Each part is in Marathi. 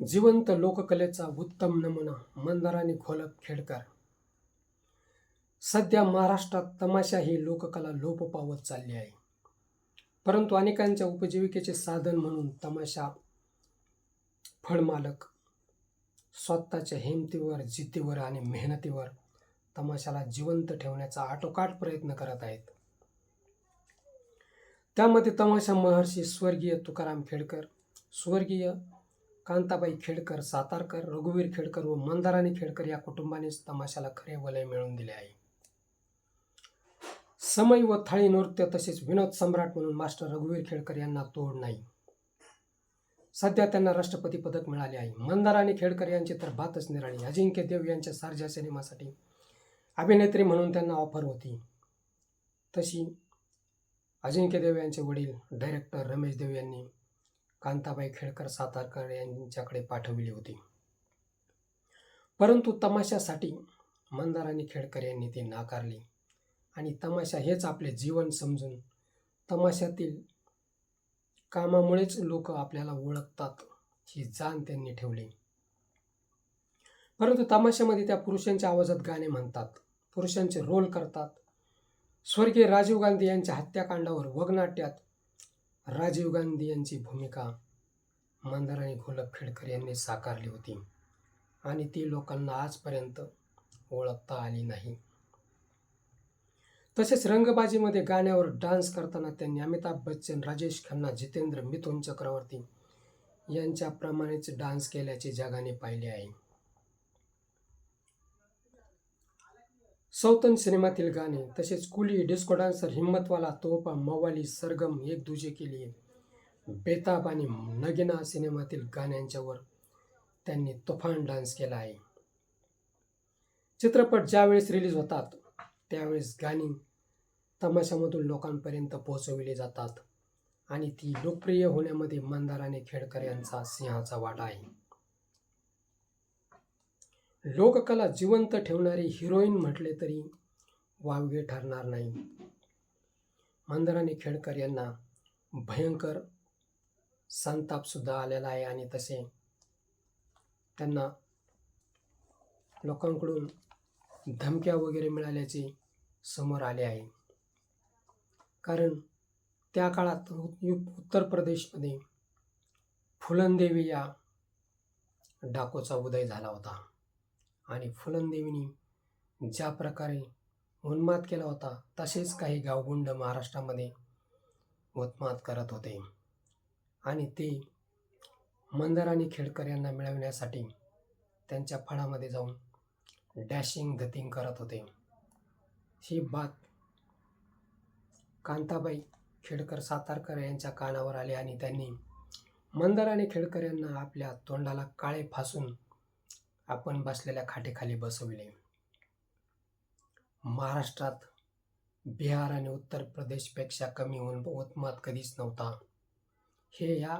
जिवंत लोककलेचा उत्तम नमुना मंदारानी घोलप खेडकर. सध्या महाराष्ट्रात तमाशा ही लोककला लोप पावत चालली आहे. परंतु अनेकांच्या उपजीविकेचे साधन म्हणून तमाशा फळमालक स्वतःच्या हिमतीवर, जिद्दीवर आणि मेहनतीवर तमाशाला जिवंत ठेवण्याचा आटोकाट प्रयत्न करत आहेत. त्यामध्ये तमाशा महर्षी स्वर्गीय तुकाराम खेडकर, स्वर्गीय कांताबाई खेडकर सातारकर, रघुवीर खेडकर व मंदारानी खेडकर या कुटुंबानेच तमाशाला खरे वलय मिळवून दिले आहे. समई व थाळी नृत्य तसेच विनोद सम्राट म्हणून मास्टर रघुवीर खेडकर यांना तोड नाही. सध्या त्यांना राष्ट्रपती पदक मिळाले आहे. मंदारानी खेडकर यांची तर बातच निराळी. अजिंक्य देव यांच्या सारख्या सिनेमासाठी अभिनेत्री म्हणून त्यांना ऑफर होती. तशी अजिंक्य देव यांचे वडील डायरेक्टर रमेश देव यांनी कांताबाई खेडकर सातारकर यांच्याकडे पाठविली होती. परंतु तमाशासाठी मंदारानी खेडकर यांनी ती नाकारली आणि तमाशा हेच आपले जीवन समजून तमाशातील कामामुळेच लोक आपल्याला ओळखतात ही जाण त्यांनी ठेवली. परंतु तमाशामध्ये त्या पुरुषांच्या आवाजात गाणे म्हणतात, पुरुषांचे रोल करतात. स्वर्गीय राजीव गांधी यांच्या हत्याकांडावर वगनाट्यात राजीव गांधी यांची भूमिका मंदारानी घोलप खेडकर यांनी साकारली होती आणि ती लोकांना आजपर्यंत ओळखता आली नाही. तसेच रंगबाजीमध्ये गाण्यावर डान्स करताना त्यांनी अमिताभ बच्चन, राजेश खन्ना, जितेंद्र, मिथुन चक्रवर्ती यांच्याप्रमाणेच डान्स केल्याचे जगाने पाहिले आहे. सौतन सिनेमातील गाणे तसेच कुली, डिस्को डान्सर, हिम्मतवाला, तोहफा, मवाली, सरगम, एक दूजे के लिए, बेताब आणि नगिना सिनेमातील गाण्यांच्यावर त्यांनी तुफान डान्स केला आहे. चित्रपट ज्यावेळेस रिलीज होतात त्यावेळेस गाणी तमाशामधून लोकांपर्यंत पोहोचविली जातात आणि ती लोकप्रिय होण्यामध्ये मंदारानी खेडकर यांचा सिंहाचा वाटा आहे. लोककला जिवंत ठेवणारी हिरोईन म्हटले तरी वावगे ठरणार नाही. मंदारानी खेडकर यांना भयंकर संताप सुद्धा आलेला आहे आणि तसे त्यांना लोकांकडून धमक्या वगैरे मिळाल्याचे समोर आले आहे. कारण त्या काळात उत्तर प्रदेशमध्ये फुलनदेवी या डाकोचा उदय झाला होता आणि फुलनदेवीनी ज्या प्रकारे उन्माद केला होता तसेच काही गावगुंड महाराष्ट्रामध्ये उत्माद करत होते आणि ते मंदारानी खेडकर यांना मिळवण्यासाठी त्यांच्या फळामध्ये जाऊन डॅशिंग धतिंग करत होते. ही बात कांताबाई खेडकर सातारकर यांच्या कानावर आली आणि त्यांनी मंदारानी खेडकर यांना आपल्या तोंडाला काळे फासून आपण बसलेल्या खाटेखाली बसविले. महाराष्ट्रात बिहार आणि उत्तर प्रदेशपेक्षा कमी उत्माद कधीच नव्हता हे या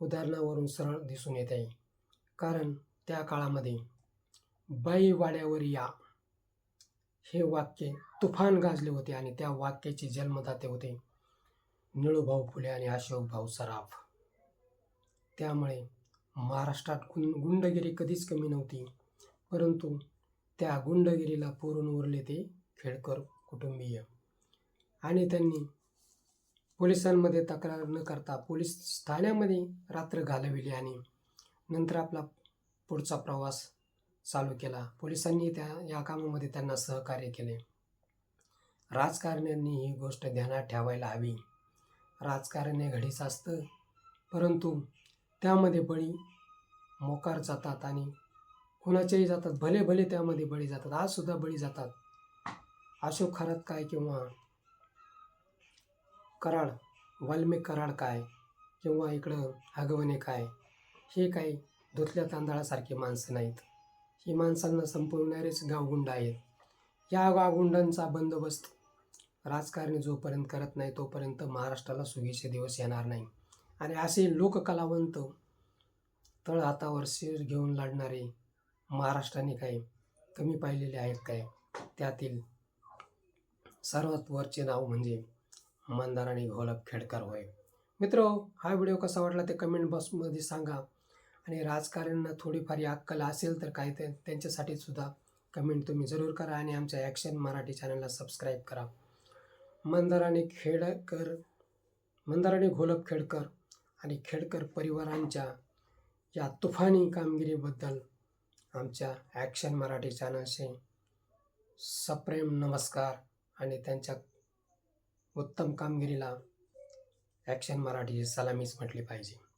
उदाहरणावरून सरळ दिसून येत आहे. कारण त्या काळामध्ये बाई वाड्यावर या हे वाक्य तुफान गाजले होते आणि त्या वाक्याचे जन्मदाते होते निळूभाऊ फुले आणि अशोकभाऊ सराफ. त्यामुळे महाराष्ट्रात गुंडगिरी कधीच कमी नव्हती, परंतु त्या गुंडगिरीला पुरून उरले ते खेडकर कुटुंबीय आणि त्यांनी पोलिसांमध्ये तक्रार न करता पोलीस ठाण्यामध्ये रात्र घालविली आणि नंतर आपला पुढचा प्रवास चालू केला. पोलिसांनी या कामामध्ये त्यांना सहकार्य केले. राजकारण्यांनी ही गोष्ट ध्यानात ठेवायला हवी. राजकारण हे घडीच असतं, परंतु त्यामध्ये बळी मोकार जातात आणि कुणाचेही जातात, भले भले त्यामध्ये बळी जातात. आज सुद्धा बळी जातात. अशोक खरात काय किंवा कराड, वाल्मिक कराड काय किंवा इकडं हगवणे काय, हे काही धुतल्या तांदळासारखी माणसं नाहीत. ही माणसांना संपवणारेच गावगुंड आहेत. या गावगुंडांचा बंदोबस्त राजकारणी जोपर्यंत करत नाही तोपर्यंत महाराष्ट्राला सुगीचे दिवस येणार नाही. आणि असे लोककलावंत तळहातावर शिर घेऊन लढणारे महाराष्ट्राने काही कमी पाहिलेले आहेत काय? त्यातील सर्वात वरचे नाव म्हणजे मंदारानी घोलप खेडकर होय. मित्र, हा व्हिडिओ कसा वाटला ते कमेंट बॉक्समध्ये सांगा आणि राजकारण्यांना थोडीफार अक्कल असेल तर काही त्यांच्यासाठी सुद्धा कमेंट तुम्ही जरूर करा आणि आमच्या ॲक्शन मराठी चॅनलला सबस्क्राईब करा. मंदाराणी घोलप खेडकर आणि खेडकर परिवारांच्या या तुफानी कामगिरीबद्दल आमच्या ॲक्शन मराठी चॅनलशी सप्रेम नमस्कार आणि त्यांच्या उत्तम कामगिरीला ॲक्शन मराठीची सलामीच म्हटली पाहिजे.